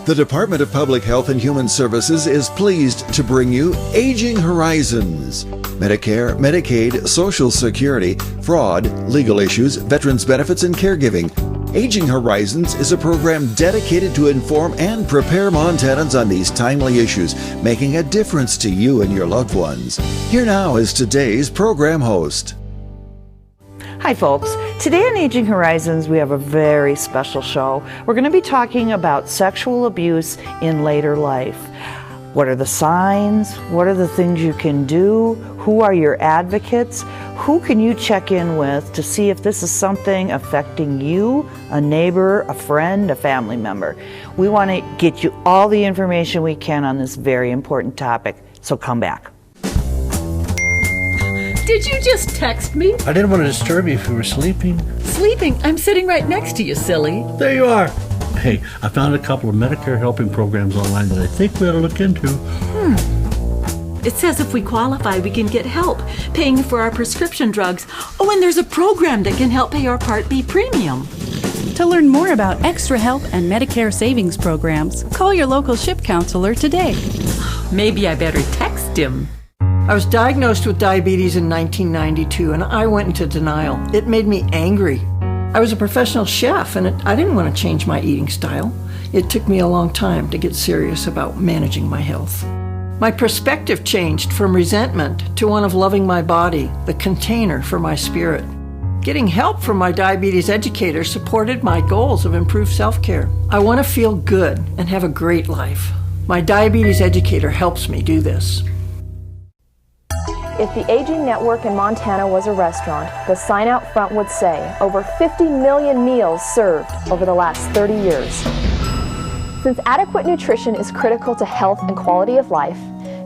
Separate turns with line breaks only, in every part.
The Department of Public Health and Human Services is pleased to bring you Aging Horizons. Medicare, Medicaid, Social Security, fraud, legal issues, veterans benefits, and caregiving. Aging Horizons is a program dedicated to inform and prepare Montanans on these timely issues, making a difference to you and your loved ones. Here now is today's program host.
Hi folks, today on Aging Horizons we have a very special show. We're going to be talking about sexual abuse in later life. What are the signs? What are the things you can do? Who are your advocates? Who can you check in with to see if this is something affecting you, a neighbor, a friend, a family member? We want to get you all the information we can on this very important topic, so come back.
Did you just text me?
I didn't want to disturb you if you were sleeping.
Sleeping? I'm sitting right next to you, silly.
There you are. Hey, I found a couple of Medicare helping programs online that I think we ought to look into.
It says if we qualify, we can get help paying for our prescription drugs. Oh, and there's a program that can help pay our Part B premium.
To learn more about extra help and Medicare savings programs, call your local SHIP counselor today.
Maybe I better text him.
I was diagnosed with diabetes in 1992 and I went into denial. It made me angry. I was a professional chef and I didn't want to change my eating style. It took me a long time to get serious about managing my health. My perspective changed from resentment to one of loving my body, the container for my spirit. Getting help from my diabetes educator supported my goals of improved self-care. I want to feel good and have a great life. My diabetes educator helps me do this.
If the Aging Network in Montana was a restaurant, the sign out front would say, over 50 million meals served over the last 30 years. Since adequate nutrition is critical to health and quality of life,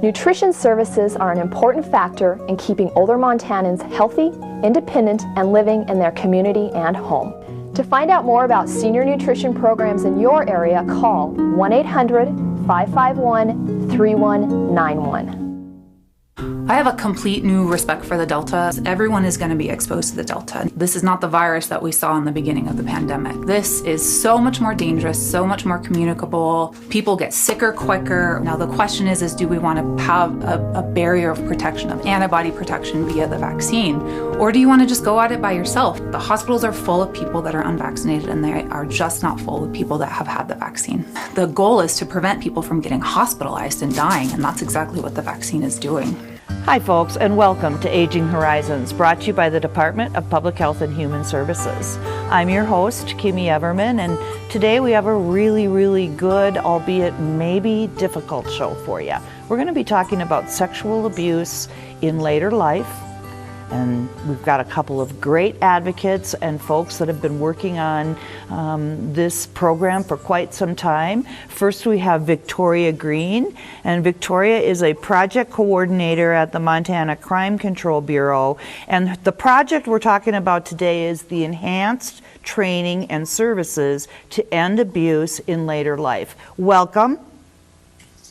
nutrition services are an important factor in keeping older Montanans healthy, independent, and living in their community and home. To find out more about senior nutrition programs in your area, call 1-800-551-3191.
I have a complete new respect for the Delta. Everyone is going to be exposed to the Delta. This is not the virus that we saw in the beginning of the pandemic. This is so much more dangerous, so much more communicable. People get sicker quicker. Now the question is do we want to have a barrier of protection, of antibody protection via the vaccine? Or do you want to just go at it by yourself? The hospitals are full of people that are unvaccinated and they are just not full of people that have had the vaccine. The goal is to prevent people from getting hospitalized and dying, and that's exactly what the vaccine is doing.
Hi folks, and welcome to Aging Horizons, brought to you by the Department of Public Health and Human Services. I'm your host, Kimmy Everman, and today we have a really good, albeit maybe difficult show for you. We're going to be talking about sexual abuse in later life, and we've got a couple of great advocates and folks that have been working on this program for quite some time. First, we have Victoria Green, and Victoria is a project coordinator at the Montana Crime Control Bureau. And the project we're talking about today is the Enhanced Training and Services to End Abuse in Later Life. Welcome,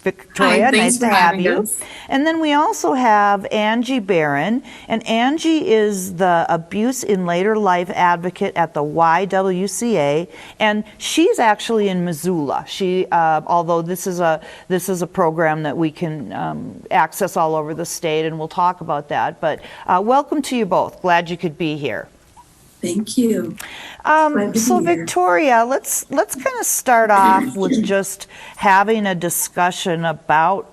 Victoria.
Hi,
nice to have you. Us. And then we also have Angie Barron, and Angie is the Abuse in Later Life advocate at the YWCA, and she's actually in Missoula. She, although this is a program that we can access all over the state, and we'll talk about that. But welcome to you both. Glad you could be here.
Thank you.
So Victoria, let's kind of start off with just having a discussion about,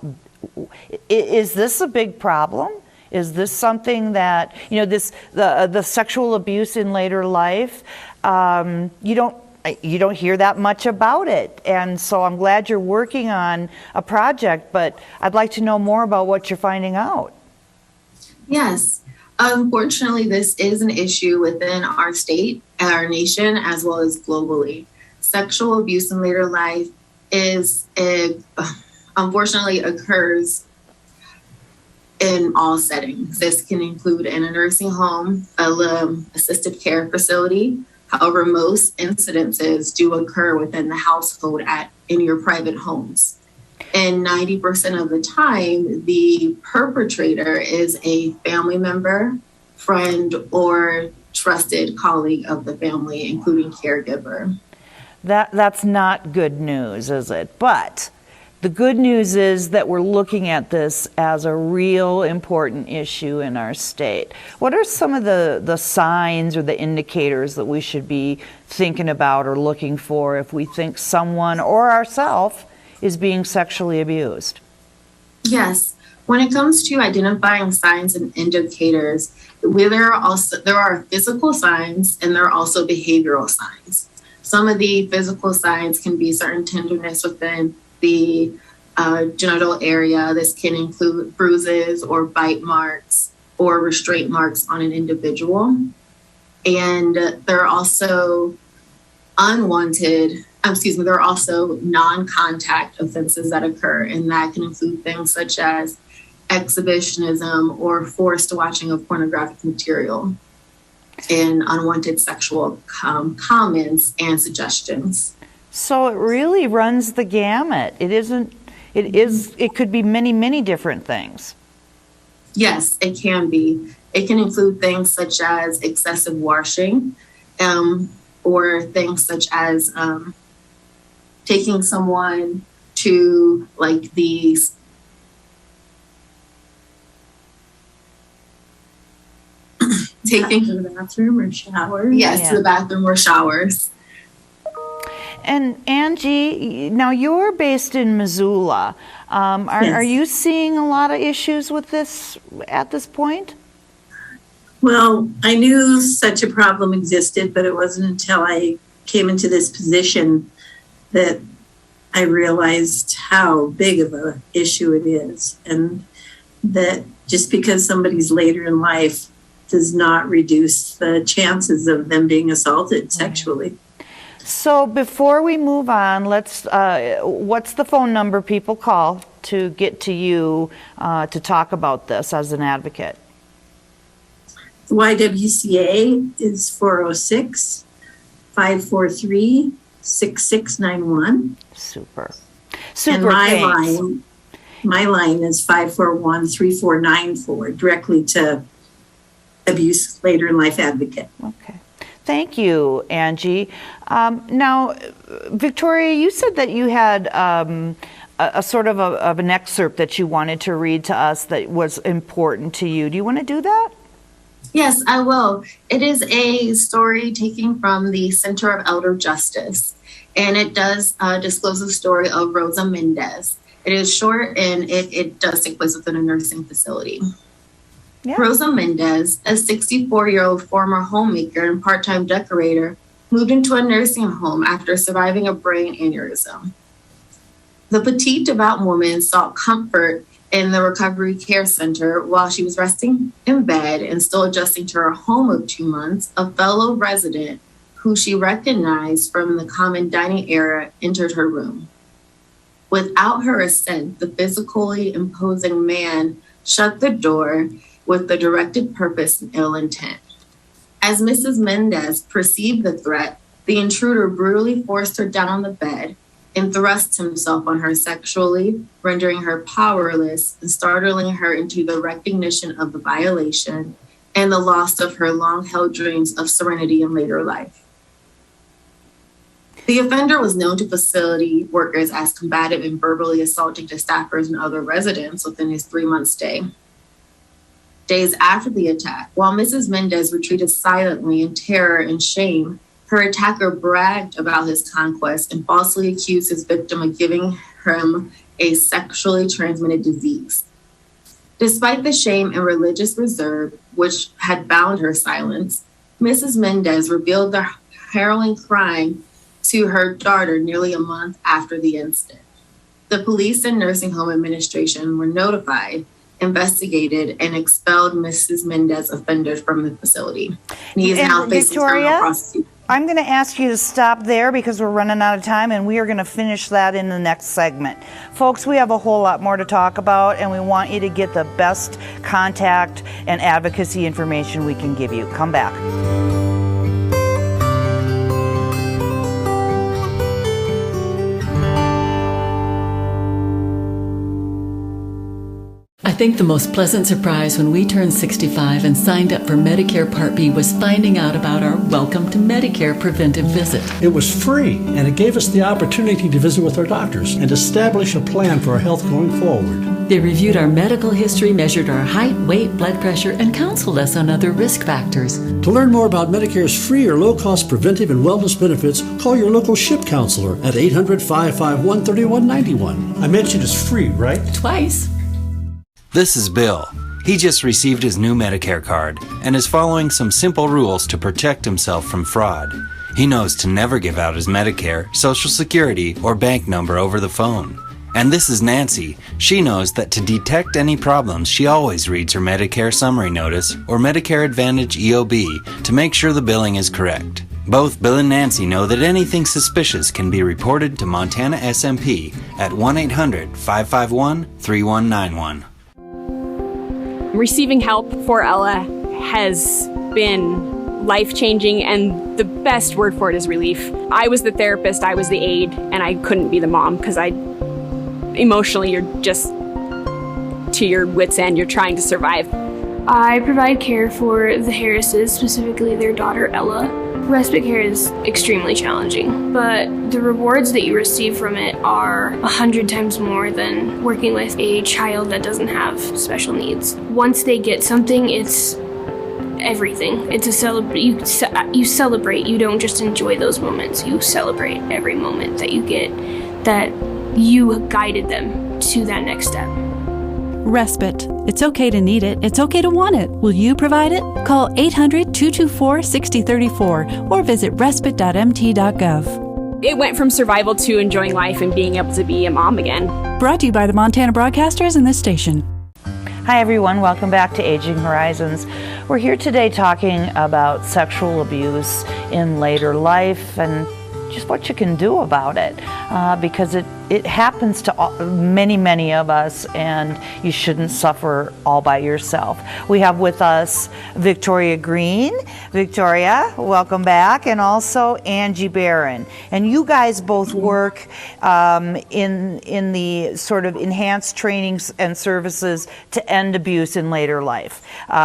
is this a big problem? Is this something that, the sexual abuse in later life, you don't hear that much about it. And so I'm glad you're working on a project, but I'd like to know more about what you're finding out.
Yes. Unfortunately, this is an issue within our state, our nation, as well as globally. Sexual abuse in later life unfortunately occurs in all settings. This can include in a nursing home, assisted care facility. However, most incidences do occur within the household in your private homes. And 90% of the time, the perpetrator is a family member, friend, or trusted colleague of the family, including caregiver.
That's not good news, is it? But the good news is that we're looking at this as a real important issue in our state. What are some of the signs or the indicators that we should be thinking about or looking for if we think someone or ourselves is being sexually abused?
Yes. When it comes to identifying signs and indicators, there are physical signs and there are also behavioral signs. Some of the physical signs can be certain tenderness within the genital area. This can include bruises or bite marks or restraint marks on an individual. And there are also there are also non-contact offenses that occur, and that can include things such as exhibitionism or forced watching of pornographic material and unwanted sexual comments and suggestions.
So it really runs the gamut. It could be many, many different things.
Yes, it can be. It can include things such as excessive washing, or things such as taking someone to taking
to the bathroom or shower.
Yes, to the bathroom or showers.
And Angie, now you're based in Missoula. Are you seeing a lot of issues with this at this point?
Well, I knew such a problem existed, but it wasn't until I came into this position that I realized how big of an issue it is, and that just because somebody's later in life does not reduce the chances of them being assaulted sexually.
So before we move on, what's the phone number people call to get to you to talk about this as an advocate?
The YWCA is 406-543-6691.
Super.
And my line is 541-3494, directly to Abuse Later in Life Advocate.
Okay. Thank you, Angie. Now, Victoria, you said that you had a sort of an excerpt that you wanted to read to us that was important to you. Do you want to do that?
Yes, I will. It is a story taken from the Center of Elder Justice, and it does disclose the story of Rosa Mendez. It is short, and it does take place within a nursing facility. Yeah. Rosa Mendez, a 64-year-old former homemaker and part-time decorator, moved into a nursing home after surviving a brain aneurysm. The petite, devout woman sought comfort in the recovery care center while she was resting in bed and still adjusting to her home of 2 months. A fellow resident who she recognized from the common dining area entered her room. Without her assent, the physically imposing man shut the door with the directed purpose and ill intent. As Mrs. Mendez perceived the threat, the intruder brutally forced her down on the bed and thrust himself on her sexually, rendering her powerless and startling her into the recognition of the violation and the loss of her long-held dreams of serenity in later life. The offender was known to facility workers as combative and verbally assaulting to staffers and other residents within his 3-month stay. Days after the attack, while Mrs. Mendez retreated silently in terror and shame, her attacker bragged about his conquest and falsely accused his victim of giving him a sexually transmitted disease. Despite the shame and religious reserve which had bound her silence, Mrs. Mendez revealed the harrowing crime to her daughter nearly a month after the incident. The police and nursing home administration were notified, investigated, and expelled Mrs. Mendez offender from the facility. And he is now facing criminal prosecution.
I'm going to ask you to stop there because we're running out of time, and we are going to finish that in the next segment. Folks, we have a whole lot more to talk about, and we want you to get the best contact and advocacy information we can give you. Come back.
I think the most pleasant surprise when we turned 65 and signed up for Medicare Part B was finding out about our Welcome to Medicare preventive visit.
It was free, and it gave us the opportunity to visit with our doctors and establish a plan for our health going forward.
They reviewed our medical history, measured our height, weight, blood pressure, and counseled us on other risk factors.
To learn more about Medicare's free or low-cost preventive and wellness benefits, call your local SHIP counselor at 800-551-3191. I mentioned it's free, right?
Twice.
This is Bill. He just received his new Medicare card and is following some simple rules to protect himself from fraud. He knows to never give out his Medicare, Social Security, or bank number over the phone. And this is Nancy. She knows that to detect any problems, she always reads her Medicare Summary Notice or Medicare Advantage EOB to make sure the billing is correct. Both Bill and Nancy know that anything suspicious can be reported to Montana SMP at 1-800-551-3191.
Receiving help for Ella has been life-changing, and the best word for it is relief. I was the therapist, I was the aide, and I couldn't be the mom because emotionally you're just to your wits' end. You're trying to survive.
I provide care for the Harrises, specifically their daughter Ella. Respite care is extremely challenging, but the rewards that you receive from it are 100 times more than working with a child that doesn't have special needs. Once they get something, it's everything. It's a you celebrate. You don't just enjoy those moments. You celebrate every moment that you get, that you guided them to that next step.
Respite. It's okay to need it. It's okay to want it. Will you provide it? Call 800-224-6034 or visit respite.mt.gov.
It went from survival to enjoying life and being able to be a mom again.
Brought to you by the Montana Broadcasters and this station.
Hi everyone, welcome back to Aging Horizons. We're here today talking about sexual abuse in later life and just what you can do about it, because it happens to many of us, and you shouldn't suffer all by yourself. We have with us Victoria Green. Victoria, welcome back, and also Angie Barron. And you guys both work in the sort of enhanced trainings and services to end abuse in later life.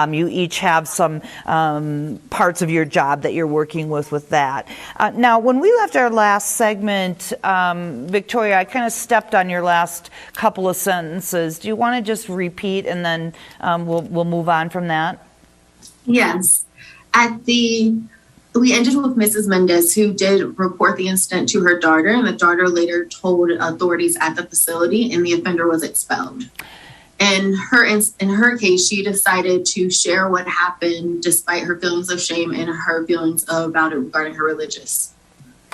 You each have some parts of your job that you're working with that. Now, when we left our last segment, Victoria, I kind of stepped on your last couple of sentences. Do you want to just repeat, and then we'll move on from that?
Yes. We ended with Mrs. Mendez, who did report the incident to her daughter, and the daughter later told authorities at the facility, and the offender was expelled. In her case, she decided to share what happened despite her feelings of shame and her feelings about it regarding her religious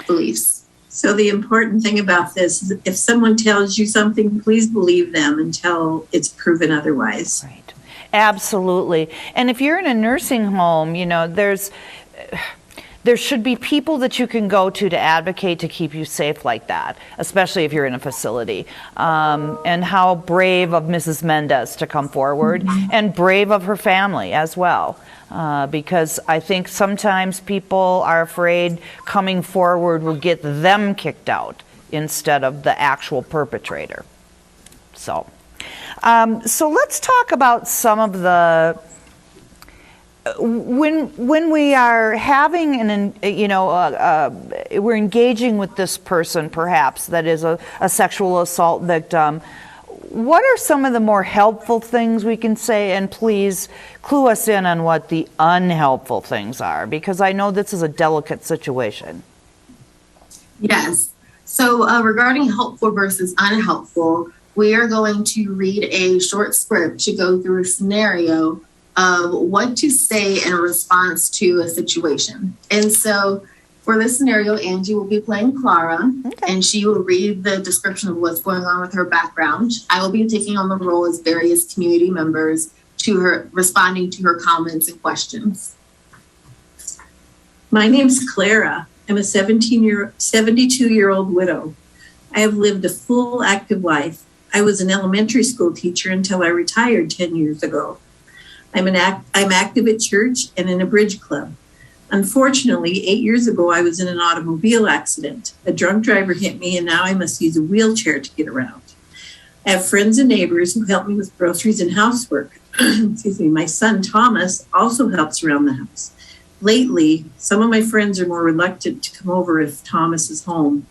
beliefs.
So the important thing about this is if someone tells you something, please believe them until it's proven otherwise.
Right. Absolutely. And if you're in a nursing home, you know, there should be people that you can go to advocate to keep you safe like that, especially if you're in a facility. And how brave of Mrs. Mendez to come forward, and brave of her family as well. Because I think sometimes people are afraid coming forward will get them kicked out instead of the actual perpetrator. So let's talk about some of the when we are having we're engaging with this person perhaps that is a sexual assault victim. What are some of the more helpful things we can say? And please clue us in on what the unhelpful things are, because I know this is a delicate situation.
Yes. So regarding helpful versus unhelpful, we are going to read a short script to go through a scenario of what to say in response to a situation. And so for this scenario, Angie will be playing Clara, and she will read the description of what's going on with her background. I will be taking on the role as various community members to her, responding to her comments and questions.
My name's Clara. I'm a 72-year-old widow. I have lived a full, active life. I was an elementary school teacher until I retired 10 years ago. I'm active at church and in a bridge club. Unfortunately, 8 years ago, I was in an automobile accident. A drunk driver hit me, and now I must use a wheelchair to get around. I have friends and neighbors who help me with groceries and housework. Excuse me. My son, Thomas, also helps around the house. Lately, some of my friends are more reluctant to come over if Thomas is home.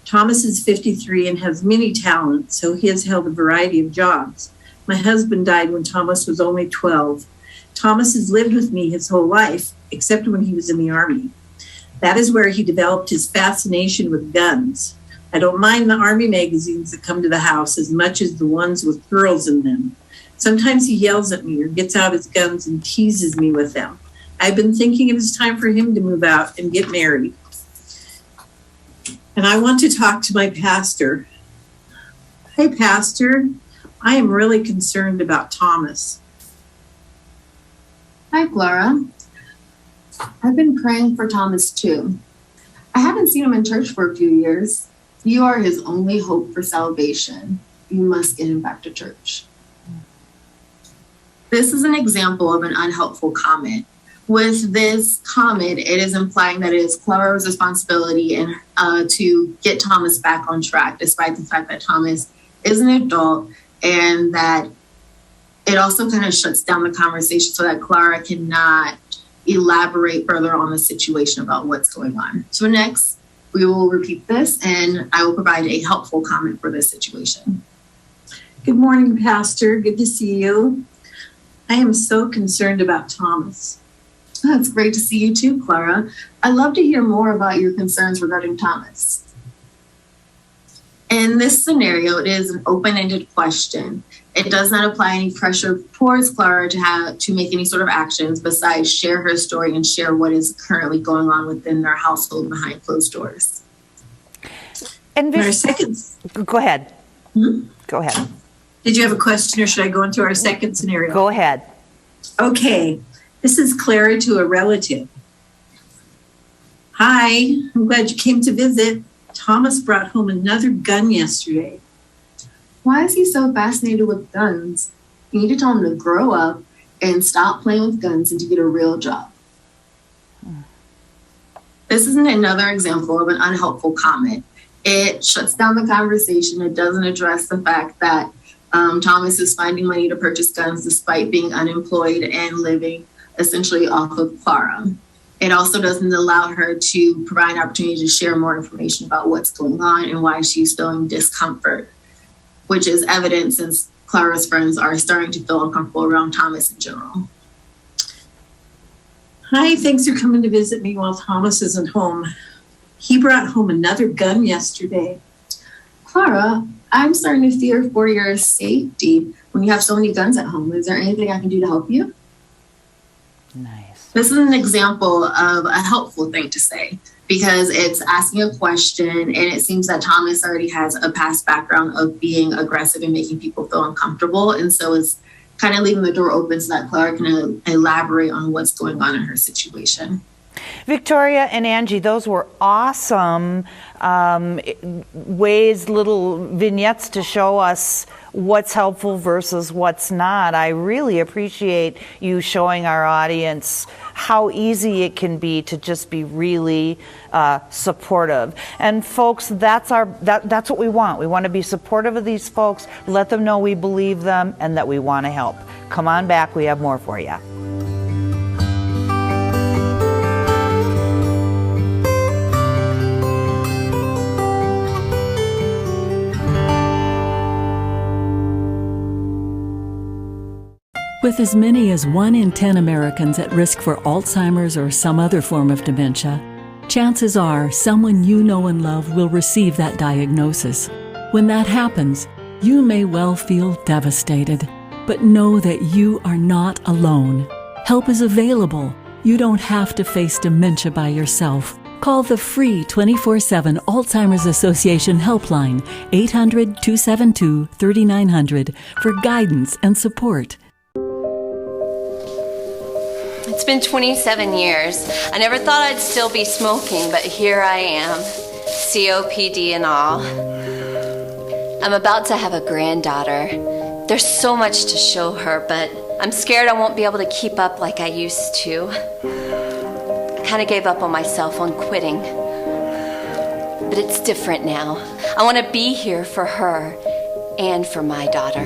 Thomas is 53 and has many talents, so he has held a variety of jobs. My husband died when Thomas was only 12. Thomas has lived with me his whole life, except when he was in the Army. That is where he developed his fascination with guns. I don't mind the Army magazines that come to the house as much as the ones with girls in them. Sometimes he yells at me or gets out his guns and teases me with them. I've been thinking it is time for him to move out and get married. And I want to talk to my pastor. Hey, Pastor, I am really concerned about Thomas.
Hi, Clara. I've been praying for Thomas too. I haven't seen him in church for a few years. You are his only hope for salvation. You must get him back to church. This is an example of an unhelpful comment. With this comment, it is implying that it is Clara's responsibility to get Thomas back on track, despite the fact that Thomas is an adult, and that it also kind of shuts down the conversation so that Clara cannot elaborate further on the situation about what's going on. So next, we will repeat this, and I will provide a helpful comment for this situation.
Good morning, Pastor. Good to see you. I am so concerned about Thomas.
Oh, it's great to see you too, Clara. I'd love to hear more about your concerns regarding Thomas. In this scenario, it is an open-ended question. It does not apply any pressure towards Clara to make any sort of actions besides share her story and share what is currently going on within their household behind closed doors.
And
our second...
Go ahead. Go ahead.
Did you have a question, or should I go into our second scenario?
Go ahead.
Okay. This is Clara to a relative. Hi, I'm glad you came to visit. Thomas brought home another gun yesterday.
Why is he so fascinated with guns? You need to tell him to grow up and stop playing with guns and to get a real job. This is another example of an unhelpful comment. It shuts down the conversation. It doesn't address the fact that Thomas is finding money to purchase guns despite being unemployed and living essentially off of Clara. It also doesn't allow her to provide an opportunity to share more information about what's going on and why she's feeling discomfort, which is evident since Clara's friends are starting to feel uncomfortable around Thomas in general.
Hi, thanks for coming to visit me while Thomas isn't home. He brought home another gun yesterday.
Clara, I'm starting to fear for your safety when you have so many guns at home. Is there anything I can do to help you?
Nice.
This is an example of a helpful thing to say because it's asking a question, and it seems that Thomas already has a past background of being aggressive and making people feel uncomfortable. And so it's kind of leaving the door open so that Clara can elaborate on what's going on in her situation.
Victoria and Angie, those were awesome ways, little vignettes to show us what's helpful versus what's not. I really appreciate you showing our audience how easy it can be to just be really supportive. And folks, that's what we want. We want to be supportive of these folks, let them know we believe them and that we want to help. Come on back, we have more for you.
With as many as 1 in 10 Americans at risk for Alzheimer's or some other form of dementia, chances are someone you know and love will receive that diagnosis. When that happens, you may well feel devastated, but know that you are not alone. Help is available. You don't have to face dementia by yourself. Call the free 24/7 Alzheimer's Association helpline, 800-272-3900, for guidance and support.
It's been 27 years. I never thought I'd still be smoking, but here I am, COPD and all. I'm about to have a granddaughter. There's so much to show her, but I'm scared I won't be able to keep up like I used to. I kind of gave up on myself on quitting. But it's different now. I want to be here for her and for my daughter.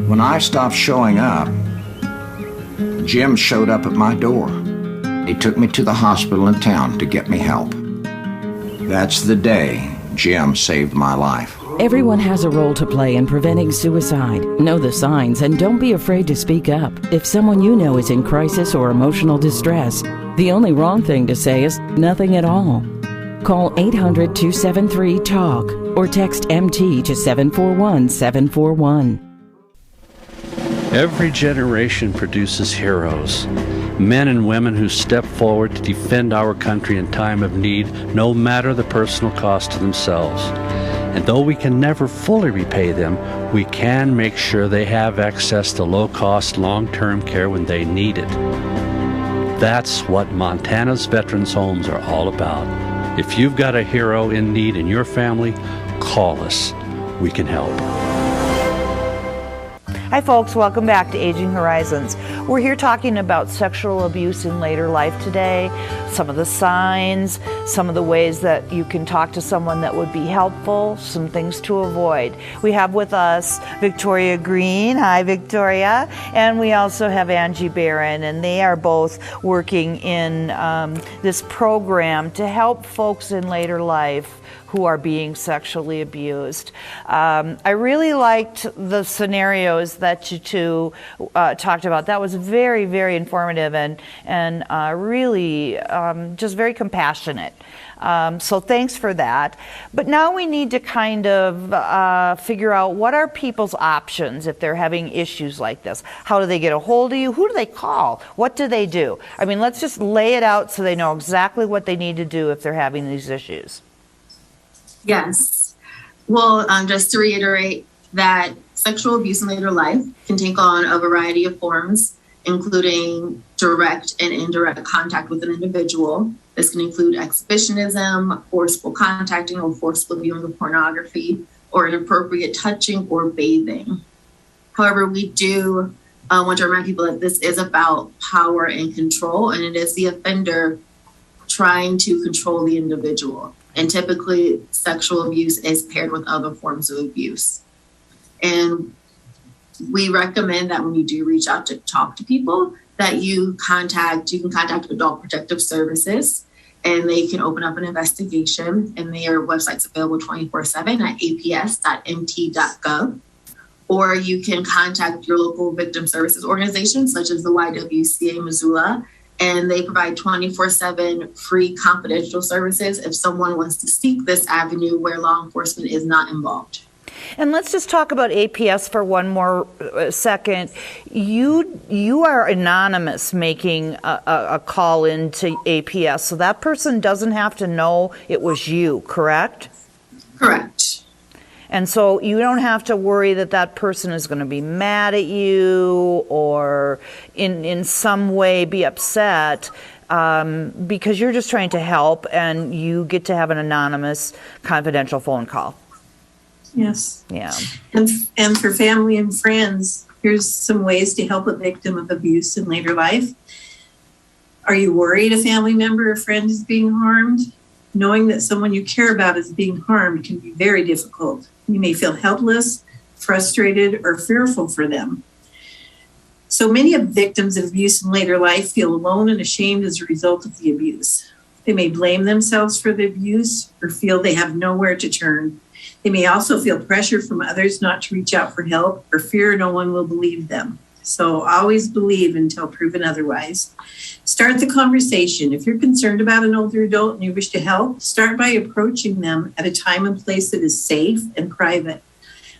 When I stopped showing up, Jim showed up at my door. He took me to the hospital in town to get me help. That's the day Jim saved my life.
Everyone has a role to play in preventing suicide. Know the signs and don't be afraid to speak up. If someone you know is in crisis or emotional distress, the only wrong thing to say is nothing at all. Call 800-273-TALK or text MT to 741-741.
Every generation produces heroes, men and women who step forward to defend our country in time of need, no matter the personal cost to themselves. And though we can never fully repay them, we can make sure they have access to low-cost, long-term care when they need it. That's what Montana's Veterans Homes are all about. If you've got a hero in need in your family, call us. We can help.
Hi folks, welcome back to Aging Horizons. We're here talking about sexual abuse in later life today, some of the signs, some of the ways that you can talk to someone that would be helpful, some things to avoid. We have with us Victoria Green. Hi Victoria. And we also have Angie Barron, and they are both working in this program to help folks in later life who are being sexually abused. I really liked the scenarios that you two talked about. That was very, very informative and really just very compassionate. So thanks for that. But now we need to kind of figure out what are people's options if they're having issues like this. How do they get a hold of you? Who do they call? What do they do? I mean, let's just lay it out so they know exactly what they need to do if they're having these issues.
Yes. Well, just to reiterate that sexual abuse in later life can take on a variety of forms, including direct and indirect contact with an individual. This can include exhibitionism, forceful contacting or forceful viewing of pornography, or inappropriate touching or bathing. However, we do want to remind people that this is about power and control, and it is the offender trying to control the individual. And typically, sexual abuse is paired with other forms of abuse. And we recommend that when you do reach out to talk to people, that you can contact Adult Protective Services, and they can open up an investigation. And their website's available 24/7 at aps.mt.gov. Or you can contact your local victim services organizations, such as the YWCA Missoula, and they provide 24/7 free confidential services if someone wants to seek this avenue where law enforcement is not involved.
And let's just talk about APS for one more second. You are anonymous making a call into APS, so that person doesn't have to know it was you, correct?
Correct.
And so you don't have to worry that that person is going to be mad at you or in some way be upset because you're just trying to help and you get to have an anonymous confidential phone call.
Yes.
Yeah.
And for family and friends, here's some ways to help a victim of abuse in later life. Are you worried a family member or friend is being harmed? Knowing that someone you care about is being harmed can be very difficult. You may feel helpless, frustrated, or fearful for them. So many of victims of abuse in later life feel alone and ashamed as a result of the abuse. They may blame themselves for the abuse or feel they have nowhere to turn. They may also feel pressure from others not to reach out for help or fear no one will believe them. So always believe until proven otherwise. Start the conversation. If you're concerned about an older adult and you wish to help, start by approaching them at a time and place that is safe and private.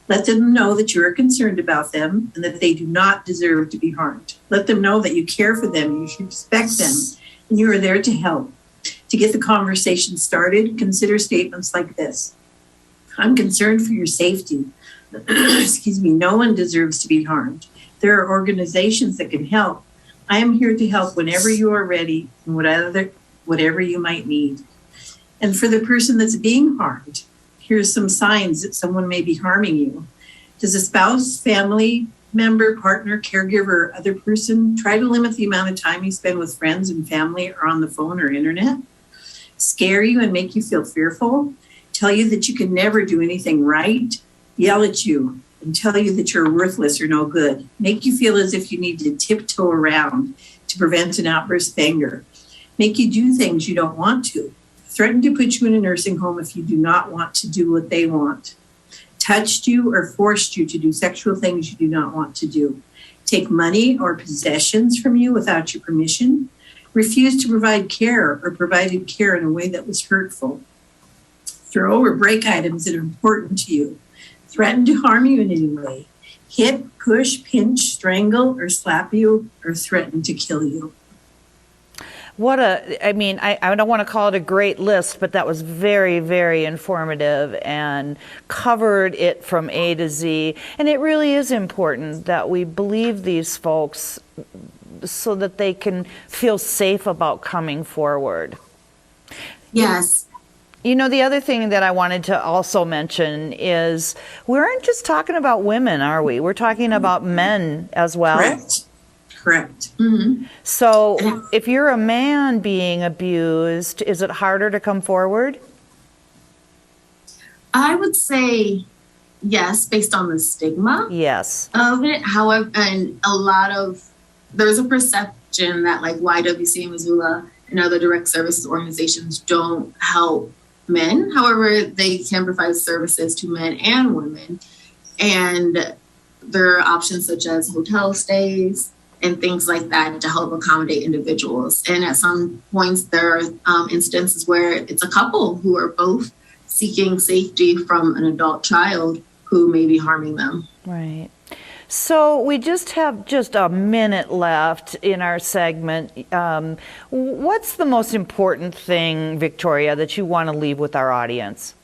Let them know that you are concerned about them and that they do not deserve to be harmed. Let them know that you care for them, you should respect them, and you are there to help. To get the conversation started, consider statements like this. I'm concerned for your safety. Excuse me, no one deserves to be harmed. There are organizations that can help. I am here to help whenever you are ready and whatever you might need. And for the person that's being harmed, here's some signs that someone may be harming you. Does a spouse, family member, partner, caregiver, or other person try to limit the amount of time you spend with friends and family or on the phone or internet? Scare you and make you feel fearful? tell you that you can never do anything right, yell at you, and tell you that you're worthless or no good, make you feel as if you need to tiptoe around to prevent an outburst of anger, make you do things you don't want to, threaten to put you in a nursing home if you do not want to do what they want, touched you or forced you to do sexual things you do not want to do, take money or possessions from you without your permission, refuse to provide care or provided care in a way that was hurtful, throw or break items that are important to you, threaten to harm you in any way, hit, push, pinch, strangle, or slap you, or threaten to kill you.
I don't want to call it a great list, but that was very, very informative and covered it from A to Z. And it really is important that we believe these folks so that they can feel safe about coming forward.
Yes.
You know, the other thing that I wanted to also mention is we aren't just talking about women, are we? We're talking about men as well.
Correct.
Mm-hmm.
So if you're a man being abused, is it harder to come forward?
I would say yes, based on the stigma.
Yes.
Of it. However, and there's a perception that like YWCA Missoula and other direct services organizations don't help men. However, they can provide services to men and women. And there are options such as hotel stays and things like that to help accommodate individuals. And at some points, there are instances where it's a couple who are both seeking safety from an adult child who may be harming them.
Right. So we just have a minute left in our segment. What's the most important thing, Victoria, that you want to leave with our audience?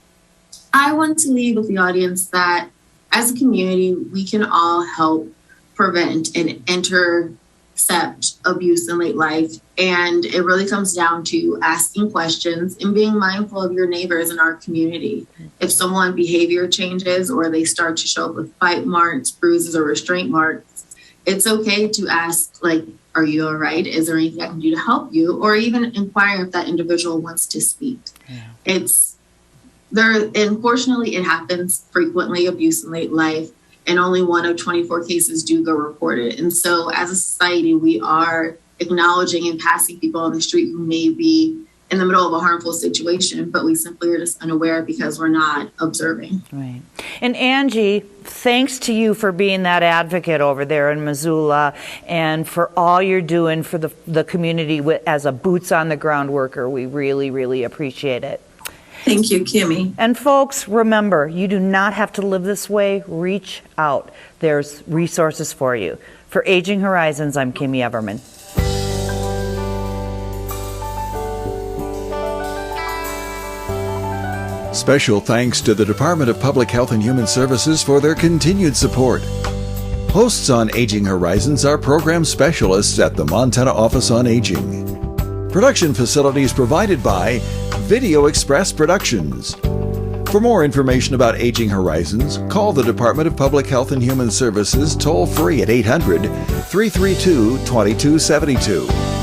I want to leave with the audience that as a community, we can all help prevent and intercept abuse in late life. And it really comes down to asking questions and being mindful of your neighbors in our community. If someone behavior changes or they start to show up with bite marks, bruises, or restraint marks, it's okay to ask, like, are you all right? Is there anything I can do to help you? Or even inquire if that individual wants to speak. Yeah. Unfortunately, it happens frequently, abuse in late life. And only 1 of 24 cases do go reported. And so as a society, we are acknowledging and passing people on the street who may be in the middle of a harmful situation, but we simply are just unaware because we're not observing.
Right. And Angie, thanks to you for being that advocate over there in Missoula and for all you're doing for the community as a boots on the ground worker. We really, really appreciate it.
Thank you, Kimmy.
And folks, remember, you do not have to live this way. Reach out. There's resources for you. For Aging Horizons, I'm Kimmy Everman.
Special thanks to the Department of Public Health and Human Services for their continued support. Hosts on Aging Horizons are program specialists at the Montana Office on Aging. Production facilities provided by Video Express Productions. For more information about Aging Horizons, call the Department of Public Health and Human Services toll-free at 800-332-2272.